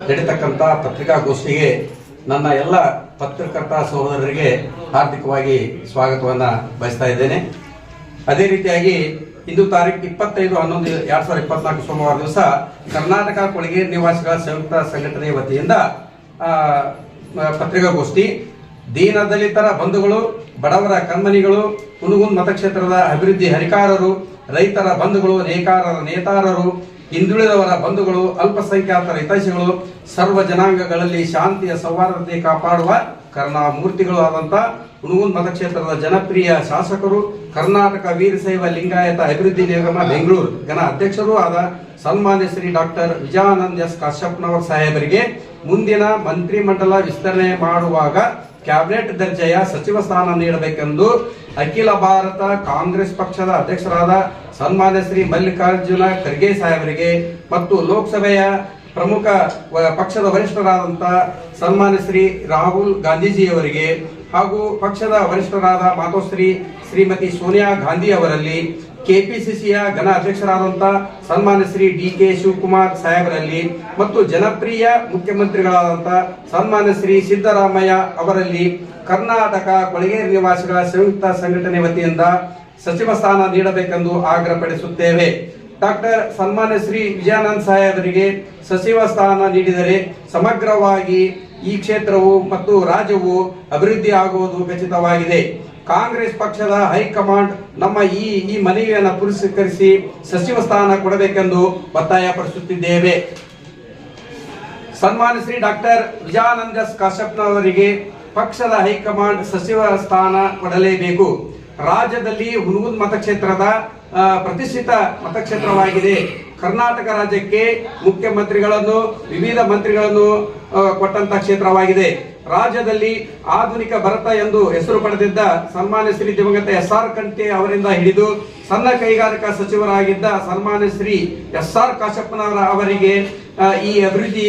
ನಡೀತಕ್ಕಂಥ ಪತ್ರಿಕಾಗೋಷ್ಠಿಗೆ ನನ್ನ ಎಲ್ಲ ಪತ್ರಕರ್ತ ಸಹೋದರರಿಗೆ ಹಾರ್ದಿಕವಾಗಿ ಸ್ವಾಗತವನ್ನು ಬಯಸ್ತಾ ಇದ್ದೇನೆ. ಅದೇ ರೀತಿಯಾಗಿ ಇಂದು ತಾರೀಕು 25/11/2024 ಸೋಮವಾರ ದಿವಸ ಕರ್ನಾಟಕ ಕೊಳಗೇರಿ ನಿವಾಸಿಗಳ ಸಂಯುಕ್ತ ಸಂಘಟನೆ ವತಿಯಿಂದ ಪತ್ರಿಕಾಗೋಷ್ಠಿ ದೀನದಲಿತರ ಬಂಧುಗಳು, ಬಡವರ ಕಣ್ಮನಿಗಳು, ಹುನಗುಂದ ಮತಕ್ಷೇತ್ರದ ಅಭಿವೃದ್ಧಿ ಹರಿಕಾರರು, ರೈತರ ಬಂಧುಗಳು, ನೇತಾರರು, ಹಿಂದುಳಿದವರ ಬಂಧುಗಳು, ಅಲ್ಪಸಂಖ್ಯಾತರ ಹಿತೈಷಿಗಳು, ಸರ್ವ ಜನಾಂಗಗಳಲ್ಲಿ ಶಾಂತಿಯ ಸೌಹಾರ್ದತೆ ಕಾಪಾಡುವ ಕರುಣಾಮೂರ್ತಿಗಳು ಆದಂಥ ಹುನಗುಂದ ಮತಕ್ಷೇತ್ರದ ಜನಪ್ರಿಯ ಶಾಸಕರು, ಕರ್ನಾಟಕ ವೀರಶೈವ ಲಿಂಗಾಯತ ಅಭಿವೃದ್ಧಿ ನಿಗಮ ಬೆಂಗಳೂರು ಘನ ಅಧ್ಯಕ್ಷರೂ ಆದ ಸನ್ಮಾನ್ಯ ಶ್ರೀ ಡಾಕ್ಟರ್ ವಿಜಯಾನಂದ ಎಸ್ ಕಾಶ್ಯಪ್ನವರ್ ಸಾಹೇಬರಿಗೆ ಮುಂದಿನ ಮಂತ್ರಿಮಂಡಲ ವಿಸ್ತರಣೆ ಮಾಡುವಾಗ ಕ್ಯಾಬಿನೆಟ್ ದರ್ಜೆಯ ಸಚಿವ ಸ್ಥಾನ ನೀಡಬೇಕೆಂದು ಅಖಿಲ ಭಾರತ ಕಾಂಗ್ರೆಸ್ ಪಕ್ಷದ ಅಧ್ಯಕ್ಷರಾದ ಸನ್ಮಾನ್ಯ ಶ್ರೀ ಮಲ್ಲಿಕಾರ್ಜುನ ಖರ್ಗೆ ಸಾಹೇಬರಿಗೆ ಮತ್ತು ಲೋಕಸಭೆಯ ಪ್ರಮುಖ ಪಕ್ಷದ ವರಿಷ್ಠರಾದಂಥ ಸನ್ಮಾನ್ಯ ಶ್ರೀ ರಾಹುಲ್ ಗಾಂಧೀಜಿಯವರಿಗೆ ಹಾಗೂ ಪಕ್ಷದ ವರಿಷ್ಠರಾದ ಮಾತೋಶ್ರೀ ಶ್ರೀಮತಿ ಸೋನಿಯಾ ಗಾಂಧಿ ಅವರಲ್ಲಿ, ಕೆಪಿಸಿಸಿಯ ಘನ ಅಧ್ಯಕ್ಷರಾದಂಥ ಸನ್ಮಾನ್ಯ ಶ್ರೀ DK ಶಿವಕುಮಾರ್ ಸಾಹೇಬರಲ್ಲಿ ಮತ್ತು ಜನಪ್ರಿಯ ಮುಖ್ಯಮಂತ್ರಿಗಳಾದಂಥ ಸನ್ಮಾನ್ಯ ಶ್ರೀ ಸಿದ್ದರಾಮಯ್ಯ ಅವರಲ್ಲಿ ಕರ್ನಾಟಕ ಕೊಳಗೇರಿ ನಿವಾಸಿಗಳ ಸಂಯುಕ್ತ ಸಂಘಟನೆ ವತಿಯಿಂದ ಸಚಿವ ಸ್ಥಾನ ನೀಡಬೇಕೆಂದು ಆಗ್ರಹಪಡಿಸುತ್ತೇವೆ. ಡಾಕ್ಟರ್ ಸನ್ಮಾನ್ಯ ಶ್ರೀ ವಿಜಯಾನಂದ ಸಾಹೇಬರಿಗೆ ಸಚಿವ ಸ್ಥಾನ ನೀಡಿದರೆ ಸಮಗ್ರವಾಗಿ ಈ ಕ್ಷೇತ್ರವು ಮತ್ತು ರಾಜ್ಯವು ಅಭಿವೃದ್ಧಿ ಆಗುವುದು ಖಚಿತವಾಗಿದೆ. ಕಾಂಗ್ರೆಸ್ ಪಕ್ಷದ ಹೈಕಮಾಂಡ್ ನಮ್ಮ ಈ ಮನವಿಯನ್ನು ಪುರಸ್ಕರಿಸಿ ಸಚಿವ ಸ್ಥಾನ ಕೊಡಬೇಕೆಂದು ಒತ್ತಾಯಪಡಿಸುತ್ತಿದ್ದೇವೆ. ಸನ್ಮಾನ್ಯ ಶ್ರೀ ಡಾಕ್ಟರ್ ವಿಜಯಾನಂದ ಎಸ್ ಕಾಶ್ಯಪ್ನವರಿಗೆ ಪಕ್ಷದ ಹೈಕಮಾಂಡ್ ಸಚಿವ ಸ್ಥಾನ ಕೊಡಲೇಬೇಕು. ರಾಜ್ಯದಲ್ಲಿ ಹುನಗುಂದ ಮತಕ್ಷೇತ್ರದ ಪ್ರತಿಷ್ಠಿತ ಮತಕ್ಷೇತ್ರವಾಗಿದೆ. ಕರ್ನಾಟಕ ರಾಜ್ಯಕ್ಕೆ ಮುಖ್ಯಮಂತ್ರಿಗಳನ್ನು, ವಿವಿಧ ಮಂತ್ರಿಗಳನ್ನು ಕೊಟ್ಟಂತ ಕ್ಷೇತ್ರವಾಗಿದೆ. ರಾಜ್ಯದಲ್ಲಿ ಆಧುನಿಕ ಭರತ ಎಂದು ಹೆಸರು ಪಡೆದಿದ್ದ ಸನ್ಮಾನ್ಯ ಶ್ರೀ ದಿವಂಗತ SR ಕಂಠೆ ಅವರಿಂದ ಹಿಡಿದು ಸಣ್ಣ ಕೈಗಾರಿಕಾ ಸಚಿವರಾಗಿದ್ದ ಸನ್ಮಾನ್ಯ ಶ್ರೀ SR ಕಾಶ್ಯಪ್ಪನವರ ಅವರಿಗೆ ಈ ಅಭಿವೃದ್ಧಿ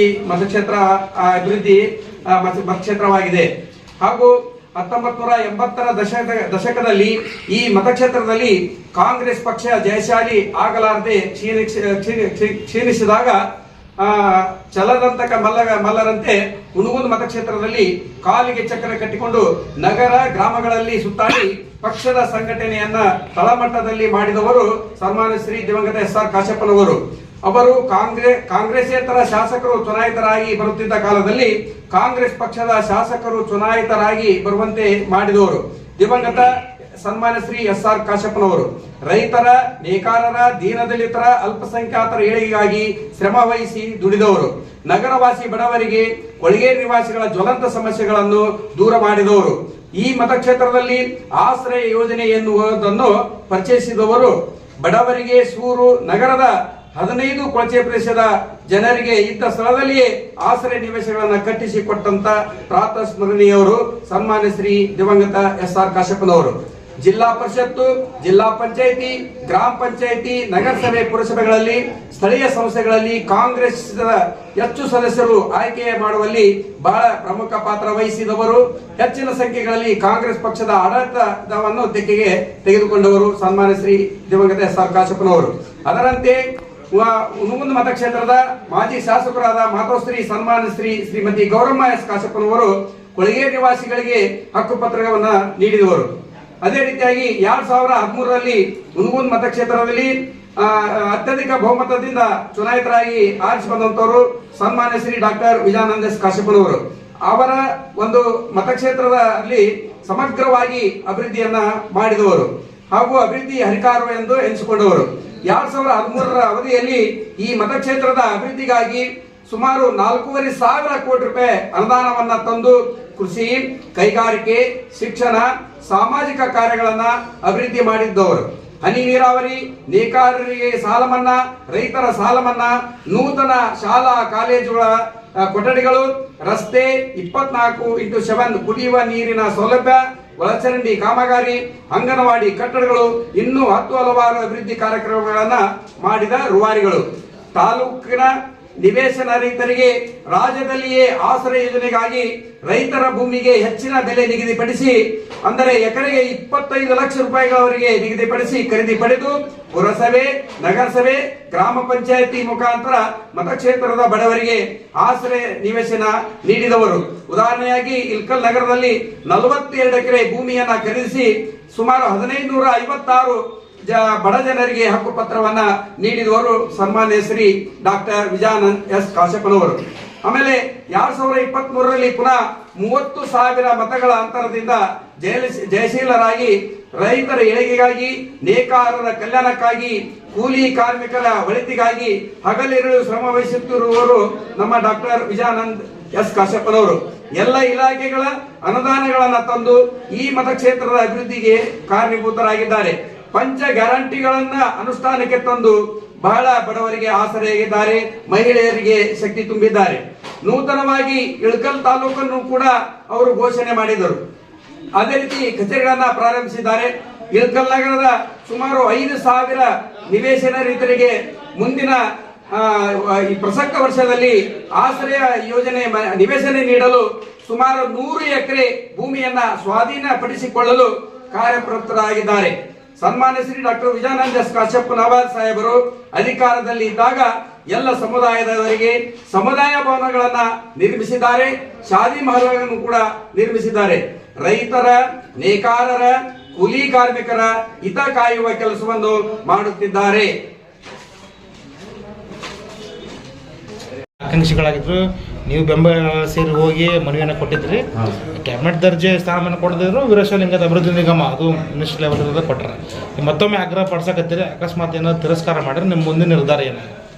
ಮತಕ್ಷೇತ್ರವಾಗಿದೆ. ಹಾಗೂ 1980ರ ದಶಕದಲ್ಲಿ ಈ ಮತಕ್ಷೇತ್ರದಲ್ಲಿ ಕಾಂಗ್ರೆಸ್ ಪಕ್ಷ ಜಯಶಾಲಿ ಆಗಲಾರದೆ ಕ್ಷೀಣಿಸಿದಾಗ ಚಲದಂತಕ ಮಲ್ಲರಂತೆ ಹುನಗುಂದ ಮತಕ್ಷೇತ್ರದಲ್ಲಿ ಕಾಲಿಗೆ ಚಕ್ರ ಕಟ್ಟಿಕೊಂಡು ನಗರ ಗ್ರಾಮಗಳಲ್ಲಿ ಸುತ್ತಾಡಿ ಪಕ್ಷದ ಸಂಘಟನೆಯನ್ನ ತಳಮಟ್ಟದಲ್ಲಿ ಮಾಡಿದವರು ಸನ್ಮಾನ್ಯ ಶ್ರೀ ದಿವಂಗತ SR ಕಾಶ್ಯಪ್ಪನವರು. ಅವರು ಕಾಂಗ್ರೆಸ್ಸೇತರ ಶಾಸಕರು ಚುನಾಯಿತರಾಗಿ ಬರುತ್ತಿದ್ದ ಕಾಲದಲ್ಲಿ ಕಾಂಗ್ರೆಸ್ ಪಕ್ಷದ ಶಾಸಕರು ಚುನಾಯಿತರಾಗಿ ಬರುವಂತೆ ಮಾಡಿದವರು ದಿವಂಗತ ಸನ್ಮಾನ್ಯ ಶ್ರೀ SR ಕಾಶ್ಯಪ್ಪನವರು. ರೈತರ, ನೇಕಾರರ, ದೀನದಲಿತರ, ಅಲ್ಪಸಂಖ್ಯಾತರ ಏಳಿಗೆಗಾಗಿ ಶ್ರಮ ವಹಿಸಿ ದುಡಿದವರು. ನಗರವಾಸಿ ಬಡವರಿಗೆ, ಕೊಳಗೇರಿ ನಿವಾಸಿಗಳ ಜ್ವಲಂತ ಸಮಸ್ಯೆಗಳನ್ನು ದೂರ ಮಾಡಿದವರು. ಈ ಮತಕ್ಷೇತ್ರದಲ್ಲಿ ಆಶ್ರಯ ಯೋಜನೆ ಎನ್ನುವುದನ್ನು ಪರಿಚಯಿಸಿದವರು. ಬಡವರಿಗೆ ಸೂರು ನಗರದ 15 ಕೊಳಚೆ ಪ್ರದೇಶದ ಜನರಿಗೆ ಇದ್ದ ಸ್ಥಳದಲ್ಲಿಯೇ ಆಶ್ರಯ ನಿವೇಶಗಳನ್ನು ಕಟ್ಟಿಸಿಕೊಟ್ಟಂತ ಪ್ರಾತಸ್ಮರಣೀಯವರು ಸನ್ಮಾನ್ಯ ಶ್ರೀ ದಿವಂಗತ SR ಕಾಶ್ಯಪ್ಪನವರು. ಜಿಲ್ಲಾ ಪರಿಷತ್ತು, ಜಿಲ್ಲಾ ಪಂಚಾಯಿತಿ, ಗ್ರಾಮ ಪಂಚಾಯಿತಿ, ನಗರಸಭೆ, ಪುರಸಭೆಗಳಲ್ಲಿ, ಸ್ಥಳೀಯ ಸಂಸ್ಥೆಗಳಲ್ಲಿ ಕಾಂಗ್ರೆಸ್ ಹೆಚ್ಚು ಸದಸ್ಯರು ಆಯ್ಕೆ ಮಾಡುವಲ್ಲಿ ಬಹಳ ಪ್ರಮುಖ ಪಾತ್ರ ವಹಿಸಿದವರು. ಹೆಚ್ಚಿನ ಸಂಖ್ಯೆಗಳಲ್ಲಿ ಕಾಂಗ್ರೆಸ್ ಪಕ್ಷದ ಆಡಳಿತವನ್ನು ತೆಕ್ಕೆಗೆ ತೆಗೆದುಕೊಂಡವರು ಸನ್ಮಾನ್ಯ ಶ್ರೀ ದಿವಂಗತ SR ಕಾಶ್ಯಪ್ಪನವರು. ಅದರಂತೆ ಹುನಗುಂದ ಮತಕ್ಷೇತ್ರದ ಮಾಜಿ ಶಾಸಕರಾದ ಮಾತೋಶ್ರೀ ಸನ್ಮಾನ್ಯ ಶ್ರೀಮತಿ ಗೌರಮ್ಮ S ಕಾಶ್ಯಪ್ಪನವರು ಕೊಳಗೇರಿ ನಿವಾಸಿಗಳಿಗೆ ಹಕ್ಕುಪತ್ರವನ್ನ ನೀಡಿದವರು. ಅದೇ ರೀತಿಯಾಗಿ 2013ರಲ್ಲಿ ಹುನಗುಂದ ಮತಕ್ಷೇತ್ರದಲ್ಲಿ ಅತ್ಯಧಿಕ ಬಹುಮತದಿಂದ ಚುನಾಯಿತರಾಗಿ ಆರಿಸಿ ಬಂದಂತವರು ಸನ್ಮಾನ್ಯ ಶ್ರೀ ಡಾಕ್ಟರ್ ವಿಜಯಾನಂದ ಎಸ್ ಕಾಶ್ಯಪ್ಪನವರು. ಅವರ ಒಂದು ಮತಕ್ಷೇತ್ರದಲ್ಲಿ ಸಮಗ್ರವಾಗಿ ಅಭಿವೃದ್ಧಿಯನ್ನ ಮಾಡಿದವರು ಹಾಗೂ ಅಭಿವೃದ್ಧಿ ಹರಿಕಾರು ಎಂದು ಎನಿಸಿಕೊಂಡವರು. 2013ರ ಅವಧಿಯಲ್ಲಿ ಈ ಮತಕ್ಷೇತ್ರದ ಅಭಿವೃದ್ಧಿಗಾಗಿ ಸುಮಾರು 4,500 ಕೋಟಿ ರೂಪಾಯಿ ಅನುದಾನವನ್ನ ತಂದು ಕೃಷಿ, ಕೈಗಾರಿಕೆ, ಶಿಕ್ಷಣ, ಸಾಮಾಜಿಕ ಕಾರ್ಯಗಳನ್ನ ಅಭಿವೃದ್ಧಿ ಮಾಡಿದ್ದವರು. ಹನಿ ನೀರಾವರಿ, ನೇಕಾರರಿಗೆ ಸಾಲ ಮನ್ನಾ, ರೈತರ ಸಾಲ ಮನ್ನಾ, ನೂತನ ಶಾಲಾ ಕಾಲೇಜುಗಳ ಕೊಠಡಿಗಳು, ರಸ್ತೆ, 24x7 ಕುಡಿಯುವ ನೀರಿನ ಸೌಲಭ್ಯ, ಒಳಚರಂಡಿ ಕಾಮಗಾರಿ, ಅಂಗನವಾಡಿ ಕಟ್ಟಡಗಳು, ಇನ್ನೂ 10 ಹಲವಾರು ಅಭಿವೃದ್ಧಿ ಕಾರ್ಯಕ್ರಮಗಳನ್ನ ಮಾಡಿದ ರೂವಾರಿಗಳು. ತಾಲೂಕಿನ ನಿವೇಶನ ರಹಿತರಿಗೆ ರಾಜ್ಯದಲ್ಲಿಯೇ ಆಶ್ರಯ ಯೋಜನೆಗಾಗಿ ರೈತರ ಭೂಮಿಗೆ ಹೆಚ್ಚಿನ ಬೆಲೆ ನಿಗದಿಪಡಿಸಿ, ಅಂದರೆ ಎಕರೆಗೆ 25 ಲಕ್ಷ ರೂಪಾಯಿಗಳವರೆಗೆ ನಿಗದಿಪಡಿಸಿ ಖರೀದಿ ಪಡೆದು ಪುರಸಭೆ, ನಗರಸಭೆ, ಗ್ರಾಮ ಪಂಚಾಯಿತಿ ಮುಖಾಂತರ ಮತಕ್ಷೇತ್ರದ ಬಡವರಿಗೆ ಆಶ್ರಯ ನಿವೇಶನ ನೀಡಿದವರು. ಉದಾಹರಣೆಯಾಗಿ ಇಲ್ಕಲ್ ನಗರದಲ್ಲಿ 42 ಎಕರೆ ಭೂಮಿಯನ್ನ ಖರೀದಿಸಿ ಸುಮಾರು 1556 ಬಡ ಜನರಿಗೆ ಹಕ್ಕು ಪತ್ರವನ್ನ ನೀಡಿದವರು ಸನ್ಮಾನ್ಯ ಶ್ರೀ ಡಾಕ್ಟರ್ ವಿಜಯಾನಂದ್ ಎಸ್ ಕಾಶ್ಯಪ್ಪನವರು. ಆಮೇಲೆ 2023ರಲ್ಲಿ ಪುನಃ 30,000 ಮತಗಳ ಅಂತರದಿಂದ ಜಯಶೀಲರಾಗಿ ರೈತರ ಏಳಿಗೆಗಾಗಿ, ನೇಕಾರರ ಕಲ್ಯಾಣಕ್ಕಾಗಿ, ಕೂಲಿ ಕಾರ್ಮಿಕರ ಒಳಿತಿಗಾಗಿ ಹಗಲಿರುಳು ಶ್ರಮ ವಹಿಸುತ್ತಿರುವವರು ನಮ್ಮ ಡಾಕ್ಟರ್ ವಿಜಯಾನಂದ್ ಎಸ್ ಕಾಶ್ಯಪ್ಪನವರು. ಎಲ್ಲ ಇಲಾಖೆಗಳ ಅನುದಾನಗಳನ್ನು ತಂದು ಈ ಮತಕ್ಷೇತ್ರದ ಅಭಿವೃದ್ಧಿಗೆ ಕಾರಣೀಭೂತರಾಗಿದ್ದಾರೆ. ಪಂಚ ಗ್ಯಾರಂಟಿಗಳನ್ನ ಅನುಷ್ಠಾನಕ್ಕೆ ತಂದು ಬಹಳ ಬಡವರಿಗೆ ಆಸರೆಯಾಗಿದ್ದಾರೆ, ಮಹಿಳೆಯರಿಗೆ ಶಕ್ತಿ ತುಂಬಿದ್ದಾರೆ. ನೂತನವಾಗಿ ಇಳಕಲ್ ತಾಲೂಕನ್ನು ಕೂಡ ಅವರು ಘೋಷಣೆ ಮಾಡಿದರು. ಅದೇ ರೀತಿ ಕಚೇರಿಗಳನ್ನ ಪ್ರಾರಂಭಿಸಿದ್ದಾರೆ. ಇಳಕಲ್ ನಗರದ ಸುಮಾರು 5,000 ನಿವೇಶನ ರಹಿತರಿಗೆ ಮುಂದಿನ ಈ ಪ್ರಸಕ್ತ ವರ್ಷದಲ್ಲಿ ಆಶ್ರಯ ಯೋಜನೆ ನಿವೇಶನ ನೀಡಲು ಸುಮಾರು 100 ಎಕರೆ ಭೂಮಿಯನ್ನ ಸ್ವಾಧೀನಪಡಿಸಿಕೊಳ್ಳಲು ಕಾರ್ಯಪ್ರವೃತ್ತರಾಗಿದ್ದಾರೆ. ಸನ್ಮಾನ್ಯ ಶ್ರೀ ಡಾಕ್ಟರ್ ವಿಜಯಾನಂದ ಎಸ್ ಕಾಶ್ಯಪ್ಪನವರ್ ಸಾಹೇಬರು ಅಧಿಕಾರದಲ್ಲಿ ಇದ್ದಾಗ ಎಲ್ಲ ಸಮುದಾಯದವರಿಗೆ ಸಮುದಾಯ ಭವನಗಳನ್ನ ನಿರ್ಮಿಸಿದ್ದಾರೆ, ಶಾದಿ ಮಹಲ್ಗಳನ್ನು ಕೂಡ ನಿರ್ಮಿಸಿದ್ದಾರೆ. ರೈತರ, ನೇಕಾರರ, ಕೂಲಿ ಕಾರ್ಮಿಕರ ಹಿತ ಕಾಯುವ ಕೆಲಸವನ್ನು ಮಾಡುತ್ತಿದ್ದಾರೆ. ಆಕಾಂಕ್ಷಿಗಳಾಗಿದ್ರು, ನೀವು ಬೆಂಬಲ ಸೇರಿ ಹೋಗಿ ಮನವಿಯನ್ನು ಕೊಟ್ಟಿದ್ರಿ. ಕ್ಯಾಬಿನೆಟ್ ದರ್ಜೆ ಸ್ಥಾನಮಾನ ಕೊಡದಿದ್ರು ವೀರಶೈವಲಿಂಗದ ಅಭಿವೃದ್ಧಿ ನಿಗಮ ಅದು ಮಿನಿಸ್ಟರ್ ಲೆವೆಲ್ ಕೊಟ್ಟರೆ ಮತ್ತೊಮ್ಮೆ ಆಗ್ರಹ ಪಡಿಸಕತ್ತೀರಿ. ಅಕಸ್ಮಾತ್ ಏನಾದ್ರು ತಿರಸ್ಕಾರ ಮಾಡಿದ್ರೆ ನಿಮ್ಮ ಮುಂದಿನ ನಿರ್ಧಾರ ಏನು?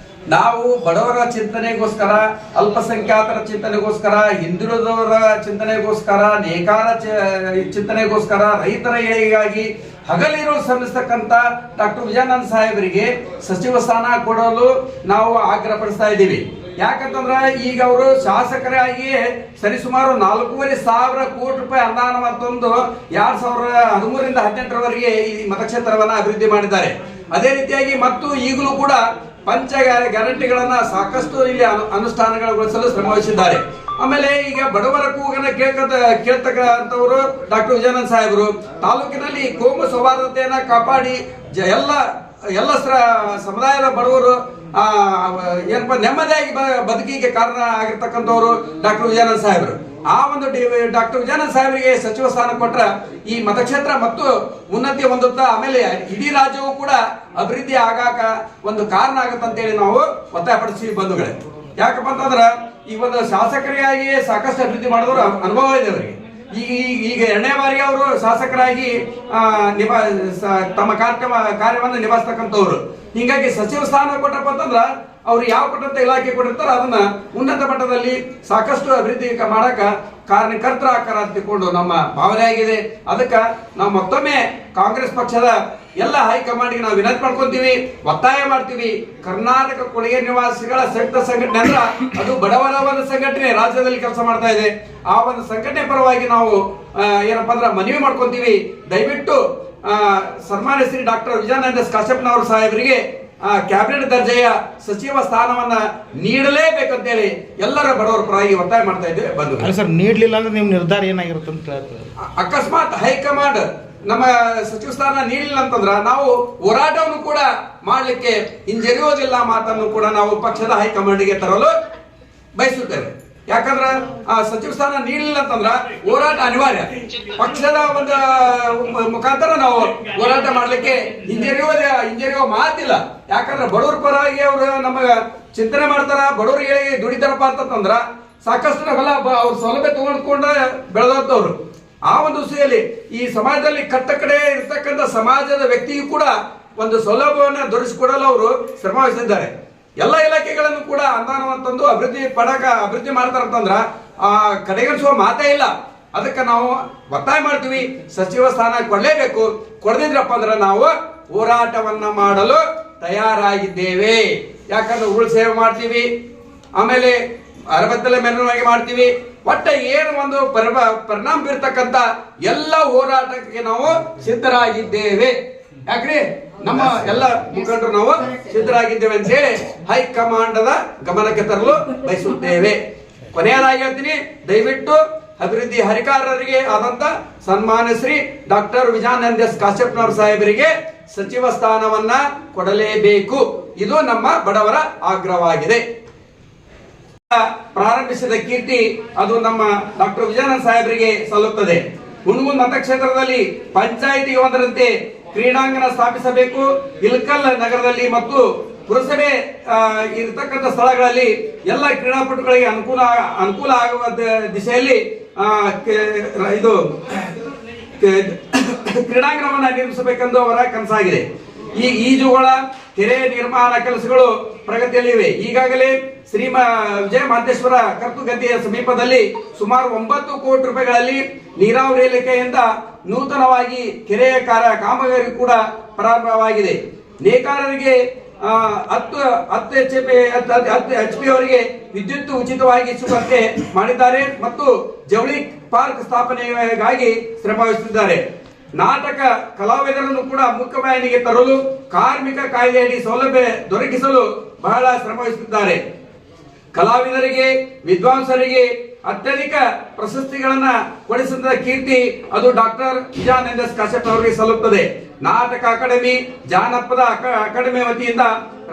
ನಾವು ಬಡವರ ಚಿಂತನೆಗೋಸ್ಕರ, ಅಲ್ಪಸಂಖ್ಯಾತರ ಚಿಂತನೆಗೋಸ್ಕರ, ಹಿಂದುಳಿದವರ ಚಿಂತನೆಗೋಸ್ಕರ, ನೇಕಾರ ಚಿಂತನೆಗೋಸ್ಕರ, ರೈತರ ಏಳಿಗೆಗಾಗಿ ಹಗಲಿರುಳು ಶ್ರಮಿಸ್ತಕ್ಕಂಥ ಡಾಕ್ಟರ್ ವಿಜಯಾನಂದ ಸಾಹೇಬರಿಗೆ ಸಚಿವ ಸ್ಥಾನ ಕೊಡಲು ನಾವು ಆಗ್ರಹ ಪಡಿಸ್ತಾ ಇದ್ದೀವಿ. ಯಾಕಂತಂದ್ರೆ ಈಗ ಅವರು ಶಾಸಕರಾಗಿಯೇ ಸರಿಸುಮಾರು 4,500 ಕೋಟಿ ರೂಪಾಯಿ ಅನುದಾನ ತಂದು 2013ರಿಂದ 2018ರವರೆಗೆ ಈ ಮತಕ್ಷೇತ್ರವನ್ನ ಅಭಿವೃದ್ಧಿ ಮಾಡಿದ್ದಾರೆ. ಅದೇ ರೀತಿಯಾಗಿ ಮತ್ತು ಈಗಲೂ ಕೂಡ ಪಂಚ ಗ್ಯಾರಂಟಿಗಳನ್ನ ಸಾಕಷ್ಟು ಇಲ್ಲಿ ಅನುಷ್ಠಾನಗೊಳಿಸಲು ಶ್ರಮವಹಿಸಿದ್ದಾರೆ. ಆಮೇಲೆ ಈಗ ಬಡವರ ಕೂಗನ್ನ ಕೇಳ್ತಕ್ಕಂಥವರು ಡಾಕ್ಟರ್ ವಿಜಯಾನಂದ ಸಾಹೇಬರು ತಾಲೂಕಿನಲ್ಲಿ ಕೋಮು ಸೌಹಾರ್ದತೆಯನ್ನ ಕಾಪಾಡಿ ಎಲ್ಲ ಸಮುದಾಯದ ಬಡವರು ಏನಪ್ಪ ನೆಮ್ಮದಿಯಾಗಿ ಬದುಕಿಗೆ ಕಾರಣ ಆಗಿರ್ತಕ್ಕಂಥವ್ರು ಡಾಕ್ಟರ್ ವಿಜಯಾನಂದ ಸಾಹೇಬರು. ಆ ಒಂದು ಡಾಕ್ಟರ್ ವಿಜಯಾನಂದ ಸಾಹೇಬರಿಗೆ ಸಚಿವ ಸ್ಥಾನ ಕೊಟ್ರ ಈ ಮತಕ್ಷೇತ್ರ ಮತ್ತು ಉನ್ನತಿ ಹೊಂದುತ್ತಾ ಆಮೇಲೆ ಇಡೀ ರಾಜ್ಯವು ಕೂಡ ಅಭಿವೃದ್ಧಿ ಆಗಾಕ ಒಂದು ಕಾರಣ ಆಗತ್ತಂತೇಳಿ ನಾವು ಒತ್ತಾಯಪಡಿಸಿ ಬಂಧುಗಳೇ. ಯಾಕಪ್ಪ ಅಂತಂದ್ರ ಈ ಒಂದು ಶಾಸಕರಿಗಾಗಿ ಸಾಕಷ್ಟು ಅಭಿವೃದ್ಧಿ ಮಾಡಿದವರು ಅನುಭವ ಇದೆ ಅವರಿಗೆ. ಈಗ 2ನೇ ಬಾರಿಗೆ ಅವರು ಶಾಸಕರಾಗಿ ತಮ್ಮ ಕಾರ್ಯವನ್ನು ನಿಭಾಯಿಸ್ತಕ್ಕಂಥವ್ರು. ಹಿಂಗಾಗಿ ಸಚಿವ ಸ್ಥಾನ ಕೊಟ್ಟಪ್ಪ ಅಂತಂದ್ರ ಅವ್ರು ಯಾವ ಕೊಟ್ಟಂತ ಇಲಾಖೆ ಕೊಟ್ಟಿರ್ತಾರ ಅದನ್ನ ಉನ್ನತ ಮಟ್ಟದಲ್ಲಿ ಸಾಕಷ್ಟು ಅಭಿವೃದ್ಧಿ ಮಾಡಕ ಕಾರಣಕರ್ತರಾಕಾರ ಅಂತ ತಿಳ್ಕೊಂಡು ನಮ್ಮ ಭಾವನೆ ಆಗಿದೆ. ಅದಕ್ಕೆ ನಾವು ಮತ್ತೊಮ್ಮೆ ಕಾಂಗ್ರೆಸ್ ಪಕ್ಷದ ಎಲ್ಲ ಹೈಕಮಾಂಡ್ಗೆ ನಾವು ವಿನಂತಿ ಮಾಡ್ಕೊಂತೀವಿ, ಒತ್ತಾಯ ಮಾಡ್ತೀವಿ. ಕರ್ನಾಟಕ ಕೊಳಗೆ ನಿವಾಸಿಗಳ ಸಂಯುಕ್ತ ಸಂಘಟನೆ ಅಂದ್ರ ಅದು ಬಡವರ ಒಂದು ಸಂಘಟನೆ ರಾಜ್ಯದಲ್ಲಿ ಕೆಲಸ ಮಾಡ್ತಾ ಇದೆ. ಆ ಒಂದು ಸಂಘಟನೆ ಪರವಾಗಿ ನಾವು ಏನಪ್ಪಾ ಅಂದ್ರ ಮನವಿ ಮಾಡ್ಕೊಂತೀವಿ. ದಯವಿಟ್ಟು ಸನ್ಮಾನ್ಯ ಶ್ರೀ ಡಾಕ್ಟರ್ ವಿಜಯಾನಂದ ಎಸ್ ಕಾಶ್ಯಪ್ಪನವರ ಸಾಹೇಬರಿಗೆ ಕ್ಯಾಬಿನೆಟ್ ದರ್ಜೆಯ ಸಚಿವ ಸ್ಥಾನವನ್ನ ನೀಡಲೇಬೇಕಂತೇಳಿ ಎಲ್ಲರ ಬಡವರ ಪರವಾಗಿ ಒತ್ತಾಯ ಮಾಡ್ತಾ ಇದ್ದೇವೆ. ಬಂದು ಸರ್ ನೀಡಲಿಲ್ಲ ಅಂದ್ರೆ ನಿಮ್ಮ ನಿರ್ಧಾರ ಏನಾಗಿರುತ್ತೆ ಅಂತ ಹೇಳ್ತಾರೆ. ಅಕಸ್ಮಾತ್ ಹೈಕಮಾಂಡ್ ನಮ್ಮ ಸಚಿವ ಸ್ಥಾನ ನೀಡಲಿಲ್ಲ ಅಂತಂದ್ರ ನಾವು ಹೋರಾಟವನ್ನು ಕೂಡ ಮಾಡಲಿಕ್ಕೆ ಹಿಂಜರಿಯೋದಿಲ್ಲ ಮಾತನ್ನು ಕೂಡ ನಾವು ಪಕ್ಷದ ಹೈಕಮಾಂಡ್ಗೆ ತರಲು ಬಯಸುತ್ತೇವೆ. ಯಾಕಂದ್ರ ಆ ಸಚಿವ ಸ್ಥಾನ ನೀಡಲಿಲ್ಲ ಅಂತಂದ್ರ ಹೋರಾಟ ಅನಿವಾರ್ಯ. ಪಕ್ಷದ ಒಂದು ಮುಖಾಂತರ ನಾವು ಹೋರಾಟ ಮಾಡ್ಲಿಕ್ಕೆ ಹಿಂಜರಿಯೋ ಮಾತಿಲ್ಲ. ಯಾಕಂದ್ರೆ ಬಡವರ ಪರವಾಗಿ ಅವರು ನಮಗ ಚಿಂತನೆ ಮಾಡ್ತಾರ, ಬಡವರಿಗೆ ದುಡಿತಾರಪ್ಪ ಅಂತಂದ್ರ ಸಾಕಷ್ಟು ನಾವೆಲ್ಲ ಅವ್ರ ಸೌಲಭ್ಯ ತಗೊಂಡ್ಕೊಂಡ ಬೆಳೆದವ್ರು. ಆ ಒಂದು ವಿಷಯದಲ್ಲಿ ಈ ಸಮಾಜದಲ್ಲಿ ಕಟ್ಟ ಕಡೆ ಇರ್ತಕ್ಕಂಥ ಸಮಾಜದ ವ್ಯಕ್ತಿಗೂ ಕೂಡ ಒಂದು ಸೌಲಭ್ಯವನ್ನು ದೊರಕಿಸಿಕೊಡಲು ಅವರು ಶ್ರಮ ವಹಿಸಿದ್ದಾರೆ. ಎಲ್ಲ ಇಲಾಖೆಗಳನ್ನು ಕೂಡ ಅನುದಾನವನ್ನು ತಂದು ಅಭಿವೃದ್ಧಿ ಮಾಡ್ತಾರಂತಂದ್ರ ಆ ಕಡೆಗಣಿಸುವ ಮಾತೇ ಇಲ್ಲ. ಅದಕ್ಕೆ ನಾವು ಒತ್ತಾಯ ಮಾಡ್ತೀವಿ, ಸಚಿವ ಸ್ಥಾನ ಕೊಡಲೇಬೇಕು. ಕೊಡದಿದ್ರಪ್ಪ ಅಂದ್ರೆ ನಾವು ಹೋರಾಟವನ್ನ ಮಾಡಲು ತಯಾರಾಗಿದ್ದೇವೆ. ಯಾಕಂದ್ರೆ ಉರುಳು ಸೇವೆ ಮಾಡ್ತೀವಿ, ಆಮೇಲೆ ಅರಬತ್ತಲೆ ಮೆರವಣಿಗೆ ಮಾಡ್ತೀವಿ. ಒಟ್ಟ ಏನು ಒಂದು ಪರಿಣಾಮ ಬೀರ್ತಕ್ಕಂಥ ಎಲ್ಲ ಹೋರಾಟಕ್ಕೆ ನಾವು ಸಿದ್ಧರಾಗಿದ್ದೇವೆ. ಯಾಕ್ರಿ ನಮ್ಮ ಎಲ್ಲ ಮುಖಂಡರು ನಾವು ಸಿದ್ಧರಾಗಿದ್ದೇವೆ ಅಂತ ಹೇಳಿ ಹೈಕಮಾಂಡದ ಗಮನಕ್ಕೆ ತರಲು ಬಯಸುತ್ತೇವೆ. ಕೊನೆಯದಾಗಿ ಹೇಳ್ತೀನಿ, ದಯವಿಟ್ಟು ಅಭಿವೃದ್ಧಿ ಹರಿಕಾರರಿಗೆ ಆದಂತ ಸನ್ಮಾನ್ಯ ಶ್ರೀ ಡಾಕ್ಟರ್ ವಿಜಯಾನಂದ ಎಸ್ ಕಾಶ್ಯಪ್ನವರ ಸಾಹೇಬರಿಗೆ ಸಚಿವ ಸ್ಥಾನವನ್ನ ಕೊಡಲೇಬೇಕು. ಇದು ನಮ್ಮ ಬಡವರ ಆಗ್ರಹವಾಗಿದೆ. ಪ್ರಾರಂಭಿಸಿದ ಕೀರ್ತಿ ಅದು ನಮ್ಮ ಡಾಕ್ಟರ್ ವಿಜಯಾನಂದ ಸಾಹೇಬರಿಗೆ ಸಲ್ಲುತ್ತದೆ. ಹುಣಗುಂದ ಮತಕ್ಷೇತ್ರದಲ್ಲಿ ಪಂಚಾಯಿತಿಗೆ ಒಂದರಂತೆ ಕ್ರೀಡಾಂಗಣ ಸ್ಥಾಪಿಸಬೇಕು. ಇಲ್ಕಲ್ ನಗರದಲ್ಲಿ ಮತ್ತು ಪುರಸಭೆ ಇರತಕ್ಕಂಥ ಸ್ಥಳಗಳಲ್ಲಿ ಎಲ್ಲ ಕ್ರೀಡಾಪಟುಗಳಿಗೆ ಅನುಕೂಲ ಆಗುವ ದಿಶೆಯಲ್ಲಿ ಇದು ಕ್ರೀಡಾಂಗಣವನ್ನು ನಿರ್ಮಿಸಬೇಕೆಂದು ಅವರ ಕನಸಾಗಿದೆ. ಈ ಈಜುಗಳ ಕೆರೆ ನಿರ್ಮಾಣ ಕೆಲಸಗಳು ಪ್ರಗತಿಯಲ್ಲಿವೆ. ಈಗಾಗಲೇ ಶ್ರೀ ವಿಜಯ ಮಹಂತೇಶ್ವರ ಕರ್ತುಗದ್ದೆಯ ಸಮೀಪದಲ್ಲಿ ಸುಮಾರು 9 ಕೋಟಿ ರೂಪಾಯಿಗಳಲ್ಲಿ ನೀರಾವರಿ ಇಲಾಖೆಯಿಂದ ನೂತನವಾಗಿ ಕೆರೆಯ ಕಾಮಗಾರಿ ಕೂಡ ಪ್ರಾರಂಭವಾಗಿದೆ. ನೇಕಾರರಿಗೆ 10 HP ಅವರಿಗೆ ವಿದ್ಯುತ್ ಉಚಿತವಾಗಿ ಸಿಗುವಂತೆ ಮಾಡಿದ್ದಾರೆ ಮತ್ತು ಜವಳಿ ಪಾರ್ಕ್ ಸ್ಥಾಪನೆಗಾಗಿ ಶ್ರಮ ವಹಿಸುತ್ತಿದ್ದಾರೆ. ನಾಟಕ ಕಲಾವಿದರನ್ನು ಕೂಡ ಮುಖ್ಯವಾಹಿನಿಗೆ ತರಲು ಕಾರ್ಮಿಕ ಕಾಯ್ದೆಯಡಿ ಸೌಲಭ್ಯ ದೊರಕಿಸಲು ಬಹಳ ಶ್ರಮ ವಹಿಸುತ್ತಿದ್ದಾರೆ. ಕಲಾವಿದರಿಗೆ ವಿದ್ವಾಂಸರಿಗೆ ಅತ್ಯಧಿಕ ಪ್ರಶಸ್ತಿಗಳನ್ನ ಕೊಡಿಸಿದ ಕೀರ್ತಿ ಅದು ಡಾಕ್ಟರ್ ವಿಜಯಾನಂದ ಎಸ್ ಕಾಶ್ಯಪ್ ಅವರಿಗೆ ಸಲ್ಲುತ್ತದೆ. ನಾಟಕ ಅಕಾಡೆಮಿ, ಜಾನಪದ ಅಕಾಡೆಮಿ ವತಿಯಿಂದ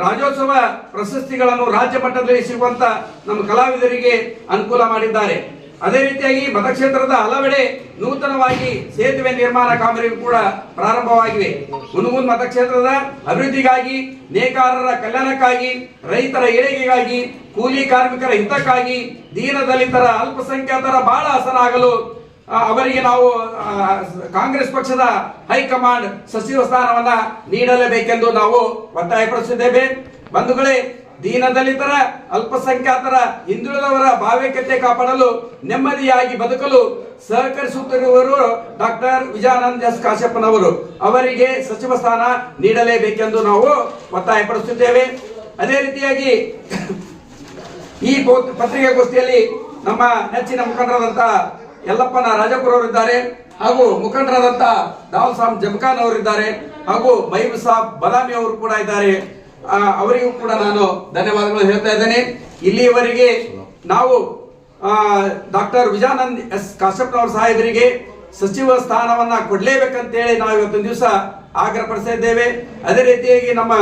ರಾಜ್ಯೋತ್ಸವ ಪ್ರಶಸ್ತಿಗಳನ್ನು ರಾಜ್ಯ ಮಟ್ಟದಲ್ಲಿ ಸಿಗುವಂತ ನಮ್ಮ ಕಲಾವಿದರಿಗೆ ಅನುಕೂಲ ಮಾಡಿದ್ದಾರೆ. ಅದೇ ರೀತಿಯಾಗಿ ಮತಕ್ಷೇತ್ರದ ಹಲವೆಡೆ ನೂತನವಾಗಿ ಸೇತುವೆ ನಿರ್ಮಾಣ ಕಾಮಗಾರಿಗಳು ಕೂಡ ಪ್ರಾರಂಭವಾಗಿವೆ. ಹುಣಗುಂದ ಮತಕ್ಷೇತ್ರದ ಅಭಿವೃದ್ಧಿಗಾಗಿ, ನೇಕಾರರ ಕಲ್ಯಾಣಕ್ಕಾಗಿ, ರೈತರ ಏಳಿಗೆಗಾಗಿ, ಕೂಲಿ ಕಾರ್ಮಿಕರ ಹಿತಕ್ಕಾಗಿ, ದೀನ ದಲಿತರ ಅಲ್ಪಸಂಖ್ಯಾತರ ಬಹಳ ಹಸನಾಗಲು ಅವರಿಗೆ ನಾವು ಕಾಂಗ್ರೆಸ್ ಪಕ್ಷದ ಹೈಕಮಾಂಡ್ ಸಚಿವ ಸ್ಥಾನವನ್ನ ನೀಡಲೇಬೇಕೆಂದು ನಾವು ಒತ್ತಾಯಪಡಿಸಿದ್ದೇವೆ. ಬಂಧುಗಳೇ, ದೀನ ದಲಿತರ ಅಲ್ಪಸಂಖ್ಯಾತರ ಹಿಂದುಳಿದವರ ಭಾವೈಕ್ಯತೆ ಕಾಪಾಡಲು ನೆಮ್ಮದಿಯಾಗಿ ಬದುಕಲು ಸಹಕರಿಸುತ್ತಿರುವವರು ಡಾಕ್ಟರ್ ವಿಜಯಾನಂದ ಎಸ್ ಕಾಶ್ಯಪ್ಪನವರು. ಅವರಿಗೆ ಸಚಿವ ಸ್ಥಾನ ನೀಡಲೇಬೇಕೆಂದು ನಾವು ಒತ್ತಾಯಪಡಿಸುತ್ತೇವೆ. ಅದೇ ರೀತಿಯಾಗಿ ಈ ಪತ್ರಿಕಾಗೋಷ್ಠಿಯಲ್ಲಿ ನಮ್ಮ ನೆಚ್ಚಿನ ಮುಖಂಡರಾದಂತಹ ಯಲ್ಲಪ್ಪನ ರಾಜಪುರ ಅವರಿದ್ದಾರೆ, ಹಾಗೂ ಮುಖಂಡರಾದಂತಹ ದಾವಲ್ ಸಾಬ್ ಜಮಖಾನ್ ಅವರಿದ್ದಾರೆ, ಹಾಗೂ ಮೈಬ್ ಸಾಬ್ ಬದಾಮಿ ಅವರು ಕೂಡ ಇದ್ದಾರೆ. ಅವರಿಗೂ ಕೂಡ ನಾನು ಧನ್ಯವಾದಗಳು ಹೇಳ್ತಾ ಇದ್ದೇನೆ. ಇಲ್ಲಿಯವರೆಗೆ ನಾವು ಡಾಕ್ಟರ್ ವಿಜಯಾನಂದ್ ಎಸ್ ಕಾಶ್ಯಪ್ನವರ ಸಾಹೇಬರಿಗೆ ಸಚಿವ ಸ್ಥಾನವನ್ನ ಕೊಡ್ಲೇಬೇಕಂತೇಳಿ ನಾವು ಇವತ್ತೊಂದು ದಿವಸ ಆಗ್ರಹ ಪಡಿಸ್ತಾ ಇದ್ದೇವೆ. ಅದೇ ರೀತಿಯಾಗಿ ನಮ್ಮ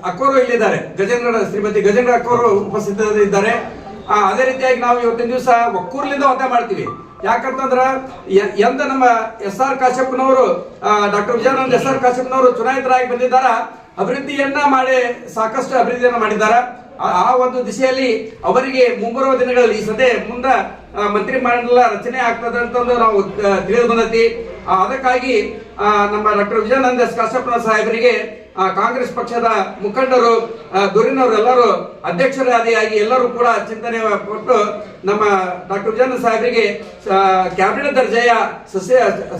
ಅಕ್ಕೋರು ಇಲ್ಲಿದ್ದಾರೆ, ಶ್ರೀಮತಿ ಗಜೇಂದ್ರ ಅಕ್ಕೋರು ಉಪಸ್ಥಿತರಿದ್ದಾರೆ. ಅದೇ ರೀತಿಯಾಗಿ ನಾವು ಇವತ್ತಿನ ದಿವಸ ಒಕ್ಕೂರ್ಲಿಂದ ಒತ್ತಾಯ ಮಾಡ್ತೀವಿ. ಯಾಕಂತಂದ್ರ ಎಂದ ನಮ್ಮ SR ಕಾಶ್ಯಪ್ನವರು ಡಾಕ್ಟರ್ ವಿಜಯಾನಂದ SR ಕಾಶ್ಯಪ್ನವರು ಚುನಾಯಿತರಾಗಿ ಬಂದಿದ್ದಾರ, ಅಭಿವೃದ್ಧಿಯನ್ನ ಮಾಡಿ ಸಾಕಷ್ಟು ಅಭಿವೃದ್ಧಿಯನ್ನ ಮಾಡಿದ್ದಾರ. ಆ ಒಂದು ದಿಶೆಯಲ್ಲಿ ಅವರಿಗೆ ಮುಂಬರುವ ದಿನಗಳಲ್ಲಿ ಈ ಸದ್ಯ ಮುಂದ ಮಂತ್ರಿ ಮಂಡಲ ರಚನೆ ಆಗ್ತದೆ ಅಂತಂದು ನಾವು ತಿಳಿದು ಬಂದೈತಿ. ಅದಕ್ಕಾಗಿ ನಮ್ಮ ಡಾಕ್ಟರ್ ವಿಜಯಾನಂದ ಎಸ್ ಕಾಶ್ಯಪ್ನ ಸಾಹೇಬರಿಗೆ ಕಾಂಗ್ರೆಸ್ ಪಕ್ಷದ ಮುಖಂಡರು, ದೂರಿನವರು ಎಲ್ಲರೂ ಅಧ್ಯಕ್ಷರಾದಿಯಾಗಿ ಎಲ್ಲರೂ ಕೂಡ ಚಿಂತನೆ ಕೊಟ್ಟು ನಮ್ಮ ಡಾಕ್ಟರ್ ವಿಜಯಾನಂದ ಸಾಹೇಬರಿಗೆ ಕ್ಯಾಬಿನೆಟ್ ದರ್ಜೆಯ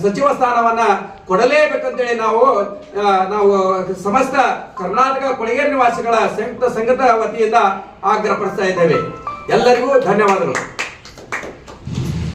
ಸಚಿವ ಸ್ಥಾನವನ್ನ ಕೊಡಲೇಬೇಕಂತೇಳಿ ನಾವು ಸಮಸ್ತ ಕರ್ನಾಟಕ ಕೊಳಗೇರಿ ನಿವಾಸಿಗಳ ಸಂಯುಕ್ತ ಸಂಘದ ವತಿಯಿಂದ ಆಗ್ರಹ ಪಡಿಸ್ತಾ ಇದ್ದೇವೆ. ಎಲ್ಲರಿಗೂ ಧನ್ಯವಾದಗಳು.